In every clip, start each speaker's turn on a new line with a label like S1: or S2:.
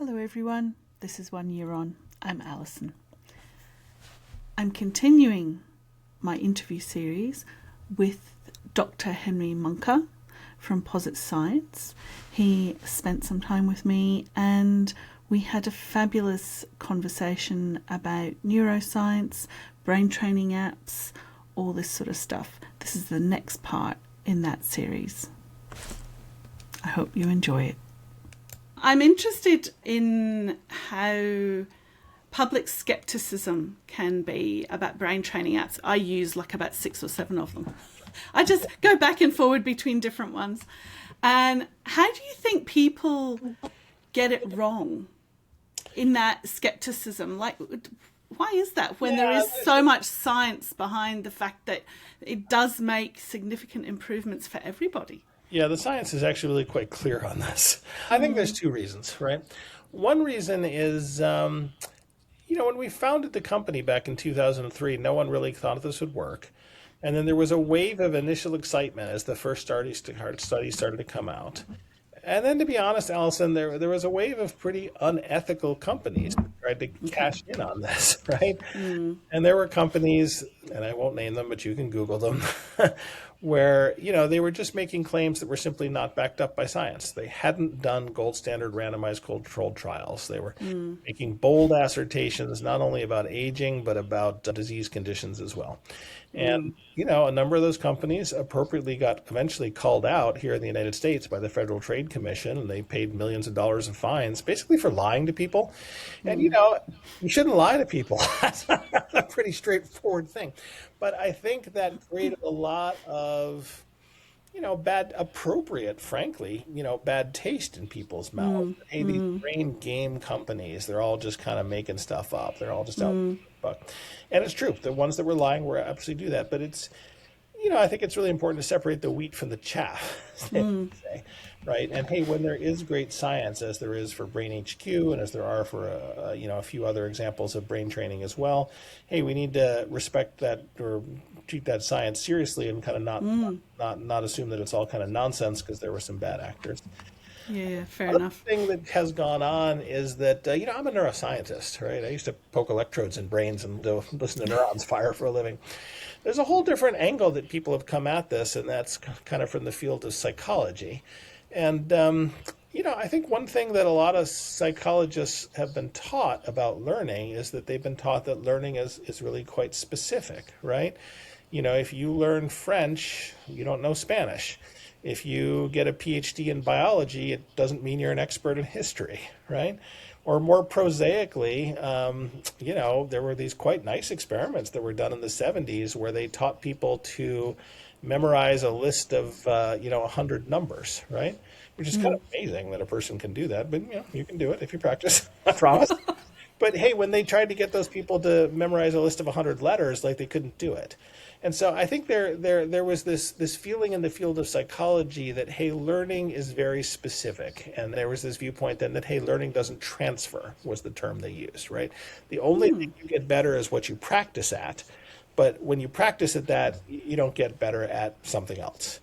S1: Hello everyone, this is 1 Year On. I'm Alison. I'm continuing my interview series with Dr Henry Mahncke from Posit Science. He spent some time with me and we had a fabulous conversation about neuroscience, brain training apps, all this sort of stuff. This is the next part in that series. I hope you enjoy it. I'm interested in how public skepticism can be about brain training apps. I use like about 6 or 7 of them. I just go back and forward between different ones. And how do you think people get it wrong in that skepticism? Like, why is that when there is so much science behind the fact that it does make significant improvements for everybody?
S2: Yeah, the science is actually really quite clear on this. I think there's 2 reasons, right? One reason is, when we founded the company back in 2003, no one really thought this would work. And then there was a wave of initial excitement as the first studies started to come out. And then, to be honest, Alison, there was a wave of pretty unethical companies that tried to cash in on this, right? And there were companies, and I won't name them, but you can Google them, where, they were just making claims that were simply not backed up by science. They hadn't done gold standard randomized controlled trials. They were making bold assertions, not only about aging, but about disease conditions as well. And, a number of those companies appropriately got eventually called out here in the United States by the Federal Trade Commission, and they paid millions of dollars in fines, basically for lying to people. And, you shouldn't lie to people. That's a pretty straightforward thing. But I think that created a lot of, frankly, bad taste in people's mouths. Hey, these brain game companies, they're all just kind of making stuff up. They're all just out for the buck. And it's true. The ones that were lying were absolutely do that. But it's, I think it's really important to separate the wheat from the chaff, say, right? And hey, when there is great science, as there is for Brain HQ and as there are for, a few other examples of brain training as well, hey, we need to respect that or treat that science seriously and kind of not assume that it's all kind of nonsense because there were some bad actors.
S1: Yeah, fair
S2: Another
S1: enough.
S2: thing that has gone on is that, I'm a neuroscientist, right? I used to poke electrodes in brains and listen to neurons fire for a living. There's a whole different angle that people have come at this, and that's kind of from the field of psychology. And, I think one thing that a lot of psychologists have been taught about learning is that they've been taught that learning is really quite specific, right? If you learn French, you don't know Spanish. If you get a PhD in biology, it doesn't mean you're an expert in history, right? Or more prosaically, there were these quite nice experiments that were done in the 70s where they taught people to memorize a list of, 100 numbers, right? Which is kind of amazing that a person can do that, but, you can do it if you practice, I promise. But hey, when they tried to get those people to memorize a list of 100 letters, they couldn't do it. And so I think there was this feeling in the field of psychology that, hey, learning is very specific. And there was this viewpoint then that, hey, learning doesn't transfer was the term they used, right? The only thing you get better is what you practice at. But when you practice at that, you don't get better at something else.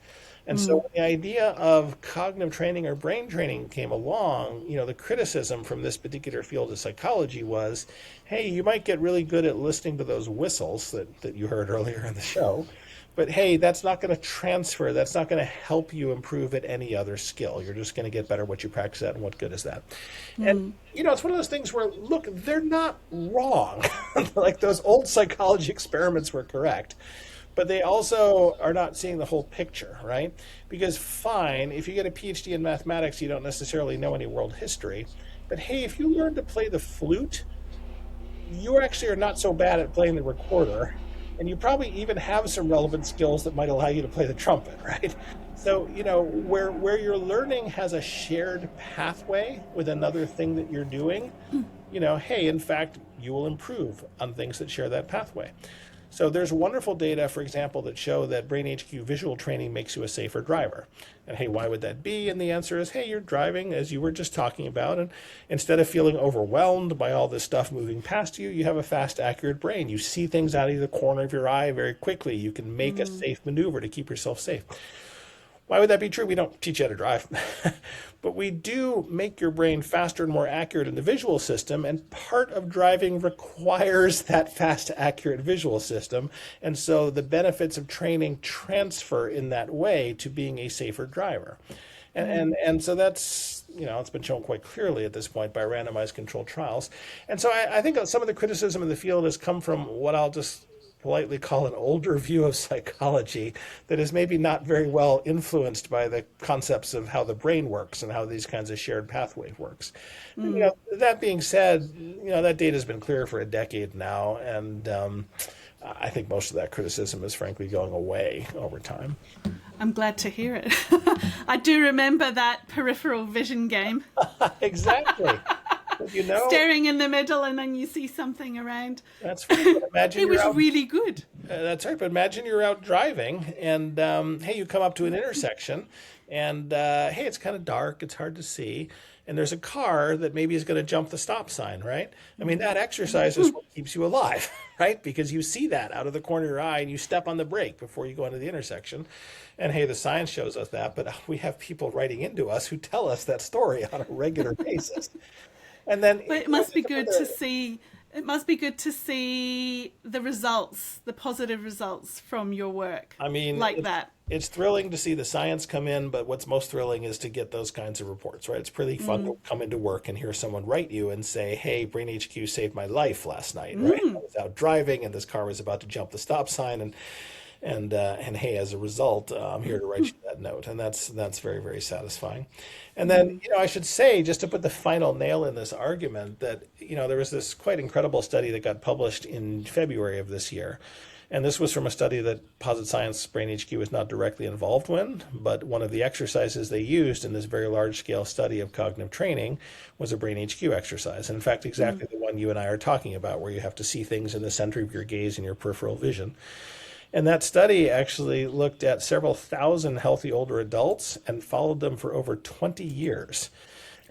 S2: And so when the idea of cognitive training or brain training came along, the criticism from this particular field of psychology was, hey, you might get really good at listening to those whistles that you heard earlier in the show, but hey, that's not going to transfer. That's not going to help you improve at any other skill. You're just going to get better at what you practice at, and what good is that? And, it's one of those things where, look, they're not wrong. Like those old psychology experiments were correct. But they also are not seeing the whole picture, right? Because fine, if you get a PhD in mathematics, you don't necessarily know any world history. But hey, if you learn to play the flute, you actually are not so bad at playing the recorder. And you probably even have some relevant skills that might allow you to play the trumpet, right? So, where your learning has a shared pathway with another thing that you're doing, hey, in fact, you will improve on things that share that pathway. So there's wonderful data, for example, that show that Brain HQ visual training makes you a safer driver. And hey, why would that be? And the answer is, hey, you're driving as you were just talking about, and instead of feeling overwhelmed by all this stuff moving past you, you have a fast, accurate brain. You see things out of the corner of your eye very quickly. You can make a safe maneuver to keep yourself safe. Why would that be true? We don't teach you how to drive. But we do make your brain faster and more accurate in the visual system, and part of driving requires that fast, accurate visual system. And so the benefits of training transfer in that way to being a safer driver. And so that's, it's been shown quite clearly at this point by randomized controlled trials. And so I think some of the criticism in the field has come from what I'll just politely call an older view of psychology that is maybe not very well influenced by the concepts of how the brain works and how these kinds of shared pathway works. That being said, that data has been clear for a decade now, and I think most of that criticism is frankly going away over time.
S1: I'm glad to hear it. I do remember that peripheral vision game.
S2: Exactly.
S1: Staring in the middle and then you see something around.
S2: That's right. Imagine
S1: it was really good.
S2: That's right. But imagine you're out driving and, hey, you come up to an intersection and, hey, it's kind of dark. It's hard to see. And there's a car that maybe is going to jump the stop sign, right? I mean, that exercise is what keeps you alive, right? Because you see that out of the corner of your eye and you step on the brake before you go into the intersection. And hey, the science shows us that, but we have people writing into us who tell us that story on a regular basis. And then
S1: but it must be good to see. It must be good to see the results, the positive results from your work.
S2: I mean,
S1: that.
S2: It's thrilling to see the science come in, but what's most thrilling is to get those kinds of reports, right? It's pretty fun to come into work and hear someone write you and say, hey, Brain HQ saved my life last night, right? I was out driving and this car was about to jump the stop sign and hey, as a result, I'm here to write you that note. And that's very, very satisfying. And then, I should say, just to put the final nail in this argument, that, there was this quite incredible study that got published in February of this year. And this was from a study that Posit Science Brain HQ was not directly involved in, but one of the exercises they used in this very large-scale study of cognitive training was a Brain HQ exercise. And in fact, exactly the one you and I are talking about, where you have to see things in the center of your gaze and your peripheral vision. And that study actually looked at several thousand healthy older adults and followed them for over 20 years.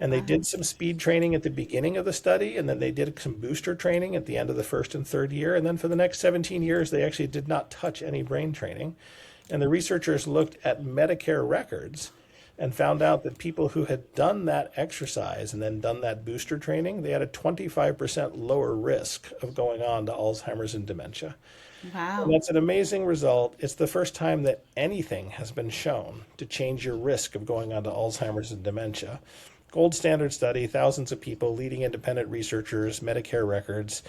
S2: And they did some speed training at the beginning of the study, and then they did some booster training at the end of the first and third year. And then for the next 17 years, they actually did not touch any brain training. And the researchers looked at Medicare records and found out that people who had done that exercise and then done that booster training, they had a 25% lower risk of going on to Alzheimer's and dementia.
S1: Wow.
S2: And that's an amazing result. It's the first time that anything has been shown to change your risk of going on to Alzheimer's and dementia. Gold standard study, thousands of people, leading independent researchers, Medicare records.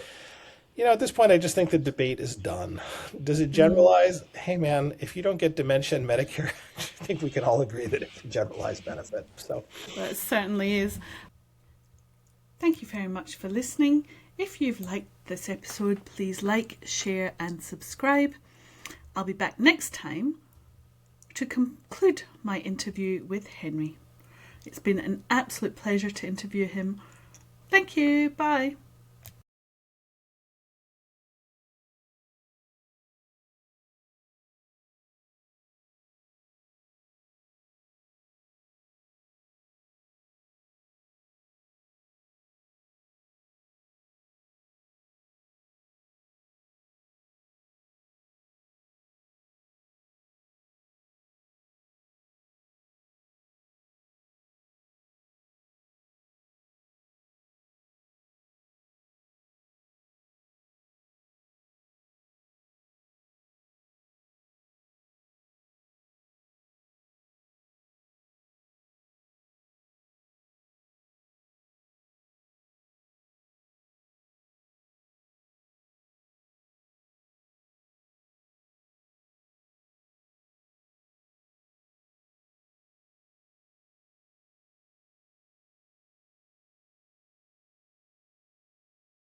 S2: At this point, I just think the debate is done. Does it generalize? Hey, man, if you don't get dementia and Medicare, I think we can all agree that it's a generalized benefit. So,
S1: well, it certainly is. Thank you very much for listening. If you've liked this episode, please like, share, and subscribe. I'll be back next time to conclude my interview with Henry. It's been an absolute pleasure to interview him. Thank you. Bye.